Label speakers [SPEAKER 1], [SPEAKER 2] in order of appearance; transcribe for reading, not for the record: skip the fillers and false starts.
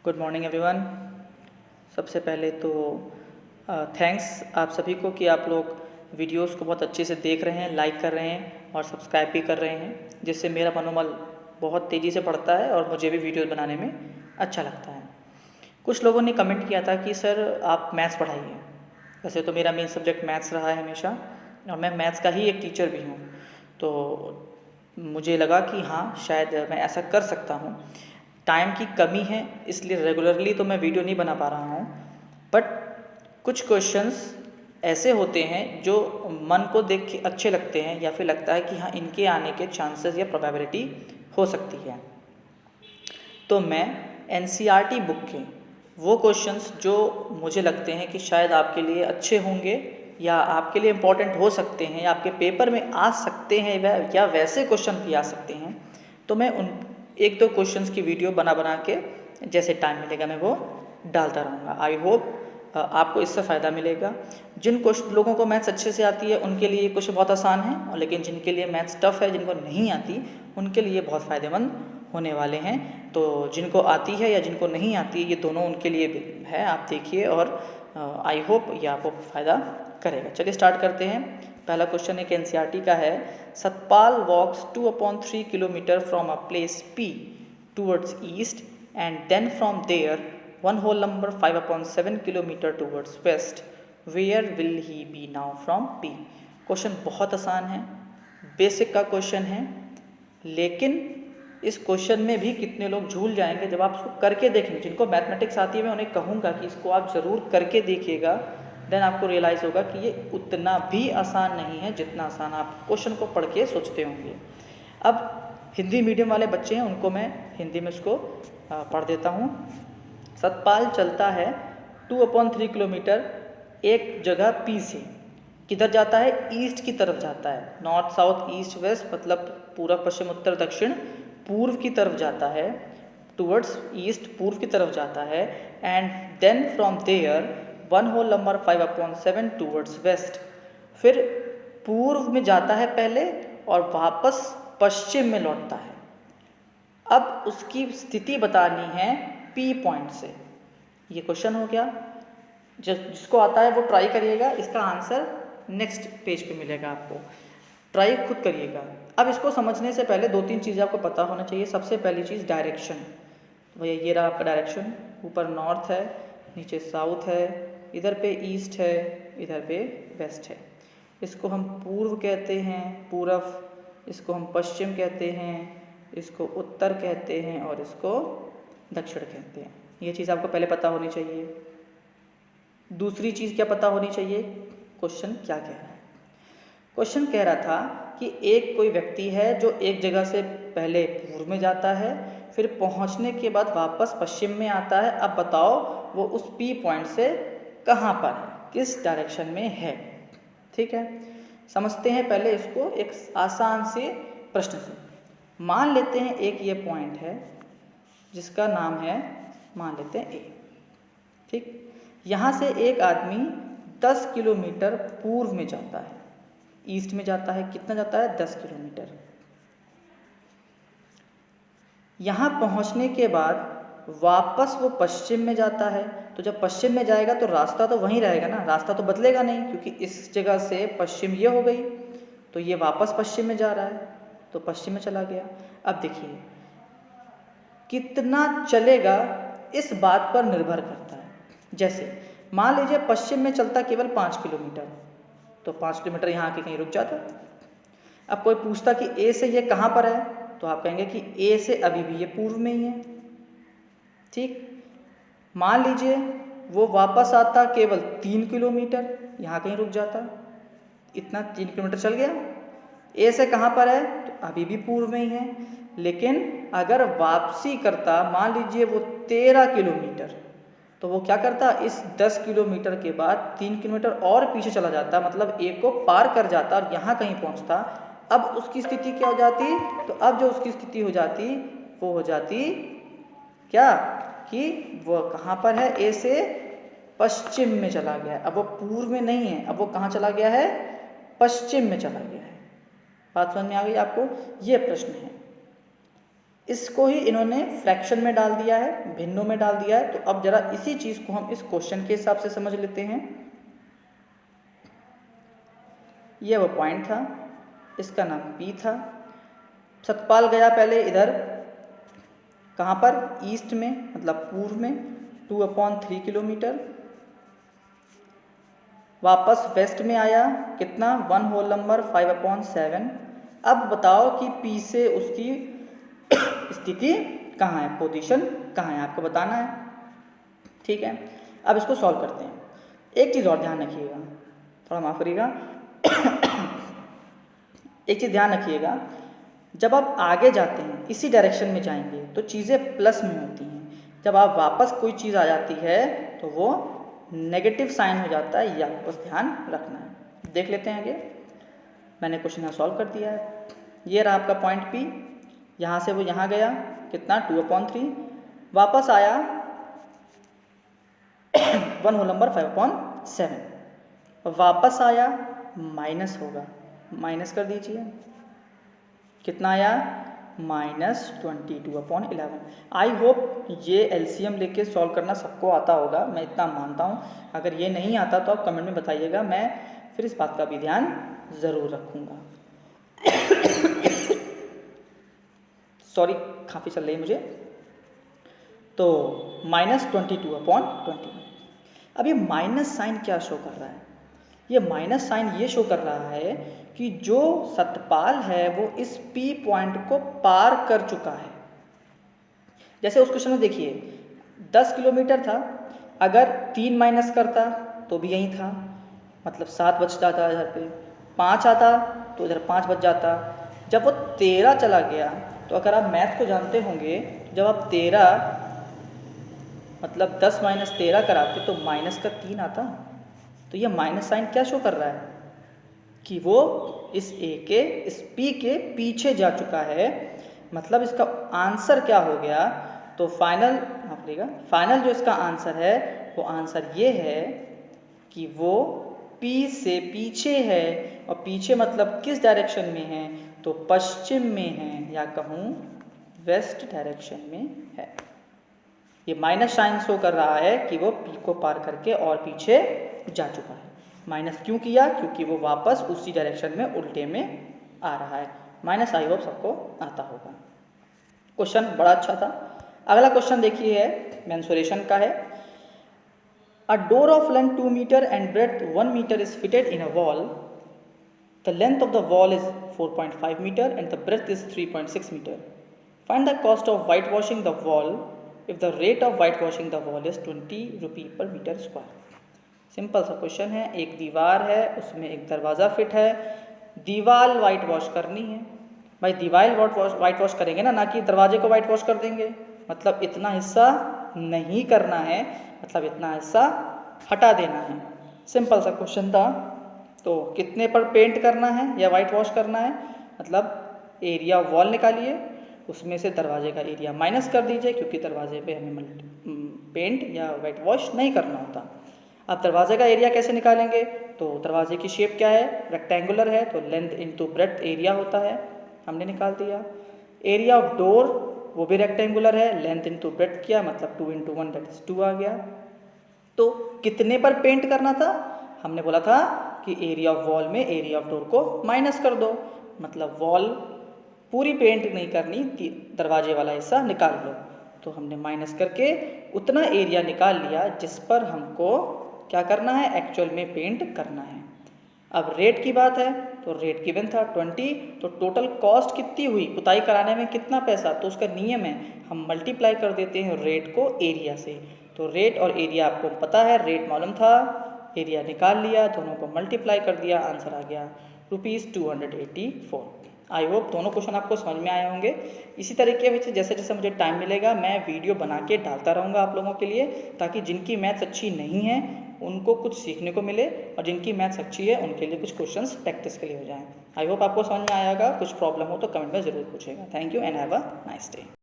[SPEAKER 1] Good morning everyone. सबसे पहले तो थैंक्स आप सभी को कि आप लोग वीडियोस को बहुत अच्छे से देख रहे हैं, लाइक कर रहे हैं और सब्सक्राइब भी कर रहे हैं, जिससे मेरा मनोबल बहुत तेज़ी से बढ़ता है और मुझे भी वीडियोस बनाने में अच्छा लगता है। कुछ लोगों ने कमेंट किया था कि सर आप मैथ्स पढ़ाइए। वैसे तो मेरा मेन सब्जेक्ट मैथ्स रहा है हमेशा और मैं मैथ्स का ही एक टीचर भी हूँ, तो मुझे लगा कि हाँ शायद मैं ऐसा कर सकता हूँ। टाइम की कमी है इसलिए रेगुलरली तो मैं वीडियो नहीं बना पा रहा हूँ, बट कुछ क्वेश्चंस ऐसे होते हैं जो मन को देख के अच्छे लगते हैं या फिर लगता है कि हाँ इनके आने के चांसेस या प्रोबेबिलिटी हो सकती है। तो मैं एनसीईआरटी बुक के वो क्वेश्चंस जो मुझे लगते हैं कि शायद आपके लिए अच्छे होंगे या आपके लिए इम्पोर्टेंट हो सकते हैं या आपके पेपर में आ सकते हैं या वैसे क्वेश्चन भी आ सकते हैं, तो मैं उन एक दो क्वेश्चंस की वीडियो बना के जैसे टाइम मिलेगा मैं वो डालता रहूँगा। आई होप आपको इससे फ़ायदा मिलेगा। जिन लोगों को मैथ्स अच्छे से आती है उनके लिए क्वेश्चन बहुत आसान है, और लेकिन जिनके लिए मैथ्स टफ है, जिनको नहीं आती, उनके लिए बहुत फ़ायदेमंद होने वाले हैं। तो जिनको आती है या जिनको नहीं आती, ये दोनों उनके लिए है। आप देखिए और आई होप ये आपको फ़ायदा करेगा। चलिए स्टार्ट करते हैं। पहला क्वेश्चन एक एनसीईआरटी का है। Satpal walks 2/3 kilometre from a place P towards east and then from there one whole number 5/7 kilometre towards west. Where will he be now from P। Question बहुत आसान है, बेसिक का क्वेश्चन है, लेकिन इस क्वेश्चन में भी कितने लोग झूल जाएंगे जब आप इसको करके देखेंगे। जिनको मैथमेटिक्स आती है मैं उन्हें कहूँगा कि इसको आप ज़रूर करके देखिएगा, देन आपको रियलाइज़ होगा कि ये उतना भी आसान नहीं है जितना आसान आप क्वेश्चन को पढ़ के सोचते होंगे। अब हिंदी मीडियम वाले बच्चे हैं, उनको मैं हिंदी में इसको पढ़ देता हूँ। सतपाल चलता है 2/3 किलोमीटर एक जगह P से, किधर जाता है? ईस्ट की तरफ जाता है। नॉर्थ साउथ ईस्ट वेस्ट मतलब पूर्व पश्चिम उत्तर दक्षिण पूर्व की तरफ जाता है। टूवर्ड्स ईस्ट पूर्व की तरफ जाता है। And then from there one whole number 5/7 towards west. फिर पूर्व में जाता है पहले और वापस पश्चिम में लौटता है। अब उसकी स्थिति बतानी है P पॉइंट से। ये क्वेश्चन हो गया। जिसको आता है वो ट्राई करिएगा, इसका आंसर नेक्स्ट पेज पे मिलेगा आपको, ट्राई खुद करिएगा। अब इसको समझने से पहले दो तीन चीज़ें आपको पता होना चाहिए। सबसे पहली चीज़ डायरेक्शन। तो भैया ये रहा आपका डायरेक्शन, ऊपर नॉर्थ है, नीचे साउथ है, इधर पे ईस्ट है, इधर पे वेस्ट है। इसको हम पूर्व कहते हैं, पूरब, इसको हम पश्चिम कहते हैं, इसको उत्तर कहते हैं और इसको दक्षिण कहते हैं। ये चीज़ आपको पहले पता होनी चाहिए। दूसरी चीज़ क्या पता होनी चाहिए? क्वेश्चन क्या कह रहा है। क्वेश्चन कह रहा था कि एक कोई व्यक्ति है जो एक जगह से पहले पूर्व में जाता है, फिर पहुंचने के बाद वापस पश्चिम में आता है। अब बताओ वो उस P पॉइंट से कहाँ पर है, किस डायरेक्शन में है। ठीक है, समझते हैं पहले इसको एक आसान से प्रश्न से। मान लेते हैं एक ये पॉइंट है जिसका नाम है, मान लेते हैं A। ठीक, यहाँ से एक आदमी 10 किलोमीटर पूर्व में जाता है, ईस्ट में जाता है। कितना जाता है? 10 किलोमीटर। यहाँ पहुँचने के बाद वापस वो पश्चिम में जाता है। तो जब पश्चिम में जाएगा तो रास्ता तो वहीं रहेगा ना, रास्ता तो बदलेगा नहीं, क्योंकि इस जगह से पश्चिम ये हो गई, तो ये वापस पश्चिम में जा रहा है, तो पश्चिम में चला गया। अब देखिए कितना चलेगा इस बात पर निर्भर करता है। जैसे मान लीजिए पश्चिम में चलता केवल 5 किलोमीटर, तो 5 किलोमीटर यहाँ आके कहीं रुक जाता। अब कोई पूछता कि A से ये कहाँ पर है, तो आप कहेंगे कि A से अभी भी ये पूर्व में ही है। ठीक, मान लीजिए वो वापस आता केवल 3 किलोमीटर, यहाँ कहीं रुक जाता। इतना 3 किलोमीटर चल गया। A से कहाँ पर है? तो अभी भी पूर्व में ही है। लेकिन अगर वापसी करता, मान लीजिए वो 13 किलोमीटर, तो वो क्या करता? इस 10 किलोमीटर के बाद 3 किलोमीटर और पीछे चला जाता, मतलब A को पार कर जाता और यहाँ कहीं पहुँचता। अब उसकी स्थिति क्या हो जाती? तो अब जो उसकी स्थिति हो जाती वो हो जाती क्या कि वो कहाँ पर है? A से पश्चिम में चला गया है। अब वो पूर्व में नहीं है, अब वो कहाँ चला गया है? पश्चिम में चला गया है। बात समझ में आ गई आपको? ये प्रश्न है। इसको ही इन्होंने फ्रैक्शन में डाल दिया है, भिन्नों में डाल दिया है। तो अब जरा इसी चीज़ को हम इस क्वेश्चन के हिसाब से समझ लेते हैं। ये वो पॉइंट था, इसका नाम P था। सतपाल गया पहले इधर, कहाँ पर, ईस्ट में, मतलब पूर्व में, 2/3 किलोमीटर। वापस वेस्ट में आया, कितना, 1 होल नंबर 5/7। अब बताओ कि P से उसकी स्थिति कहाँ है, पोजीशन कहाँ है, आपको बताना है। ठीक है, अब इसको सॉल्व करते हैं। एक चीज़ और ध्यान रखिएगा, थोड़ा माफ़ करिएगा। एक चीज़ ध्यान रखिएगा, जब आप आगे जाते हैं, इसी डायरेक्शन में जाएंगे तो चीज़ें प्लस में होती हैं। जब आप वापस कोई चीज़ आ जाती है तो वो नेगेटिव साइन हो जाता है, या बस ध्यान रखना है। देख लेते हैं आगे। मैंने क्वेश्चन यहाँ सॉल्व कर दिया है। ये रहा आपका पॉइंट P, यहाँ से वो यहाँ गया, कितना, 2/3। वापस आया 1 होल नंबर 5/7। वापस आया, माइनस होगा, माइनस कर दीजिए, कितना आया, -22/11। आई होप ये एलसीएम लेके सॉल्व करना सबको आता होगा, मैं इतना मानता हूँ। अगर ये नहीं आता तो आप कमेंट में बताइएगा, मैं फिर इस बात का भी ध्यान ज़रूर रखूँगा। सॉरी, खांसी चल रही है मुझे। तो -22/21। अब ये माइनस साइन क्या शो कर रहा है, ये माइनस साइन ये शो कर रहा है कि जो सतपाल है वो इस P पॉइंट को पार कर चुका है। जैसे उस क्वेश्चन में देखिए 10 किलोमीटर था, अगर 3 माइनस करता तो भी यही था, मतलब 7 बच जाता इधर पे, 5 आता तो इधर 5 बच जाता। जब वो 13 चला गया, तो अगर आप मैथ को जानते होंगे, जब आप 13 मतलब 10 - 13 कराते तो माइनस का 3 आता। तो ये माइनस साइन क्या शो कर रहा है कि वो इस इस P के पीछे जा चुका है। मतलब इसका आंसर क्या हो गया, तो फाइनल जो इसका आंसर है वो आंसर ये है कि वो P से पीछे है। और पीछे मतलब किस डायरेक्शन में है, तो पश्चिम में है, या कहूँ वेस्ट डायरेक्शन में है। ये माइनस साइन शो कर रहा है कि वो P को पार करके और पीछे जा चुका है। माइनस क्यों किया, क्योंकि वो वापस उसी डायरेक्शन में उल्टे में आ रहा है। माइनस आई होप सबको आता होगा। क्वेश्चन बड़ा अच्छा था। अगला क्वेश्चन देखिए है मेंसुरेशन का है। A door of length 2 metre and breadth 1 metre is fitted in a wall. The length of the wall is 4.5 metre and the breadth is 3.6 metre. Find the cost of white washing the wall if the rate of white washing the wall is 20 rupee per metre square. Simple सा question है, एक दीवार है, उसमें एक दरवाज़ा fit है, दीवार वाइट वॉश करनी है। भाई दीवार वाइट वॉश करेंगे ना कि दरवाजे को वाइट वॉश कर देंगे। मतलब इतना हिस्सा नहीं करना है, मतलब इतना हिस्सा हटा देना है। सिंपल सा क्वेश्चन था। तो कितने पर पेंट करना है या वाइट वॉश करना है, मतलब एरिया वॉल निकालिए, उसमें से दरवाजे का एरिया माइनस कर दीजिए, क्योंकि दरवाजे पे हमें पेंट या वाइट वॉश नहीं करना होता। अब दरवाजे का एरिया कैसे निकालेंगे, तो दरवाजे की शेप क्या है, रेक्टेंगुलर है, तो लेंथ इनटू ब्रेड्थ एरिया होता है, हमने निकाल दिया। एरिया ऑफ डोर वो भी रेक्टेंगुलर है, लेंथ इनटू ब्रेड्थ किया, मतलब 2 × 1 दैट इज 2 आ गया। तो कितने पर पेंट करना था, हमने बोला था कि एरिया ऑफ वॉल में एरिया ऑफ डोर को माइनस कर दो, मतलब वॉल पूरी पेंट नहीं करनी, दरवाजे वाला हिस्सा निकाल लो। तो हमने माइनस करके उतना एरिया निकाल लिया जिस पर हमको क्या करना है, एक्चुअल में पेंट करना है। अब रेट की बात है, तो रेट गिवन था 20, तो टोटल कॉस्ट कितनी हुई, पुताई कराने में कितना पैसा, तो उसका नियम है हम मल्टीप्लाई कर देते हैं रेट को एरिया से। तो रेट और एरिया आपको पता है, रेट मालूम था, एरिया निकाल लिया, दोनों को मल्टीप्लाई कर दिया, आंसर आ गया ₹284। आई होप दोनों क्वेश्चन आपको समझ में आए होंगे। इसी तरीके से जैसे जैसे मुझे टाइम मिलेगा मैं वीडियो बना के डालता रहूँगा आप लोगों के लिए, ताकि जिनकी मैथ्स अच्छी नहीं है उनको कुछ सीखने को मिले, और जिनकी मैथ्स अच्छी है उनके लिए कुछ क्वेश्चंस प्रैक्टिस के लिए हो जाएं। आई होप आपको समझ में आएगा। कुछ प्रॉब्लम हो तो कमेंट में ज़रूर पूछेगा। Thank you and have a nice day.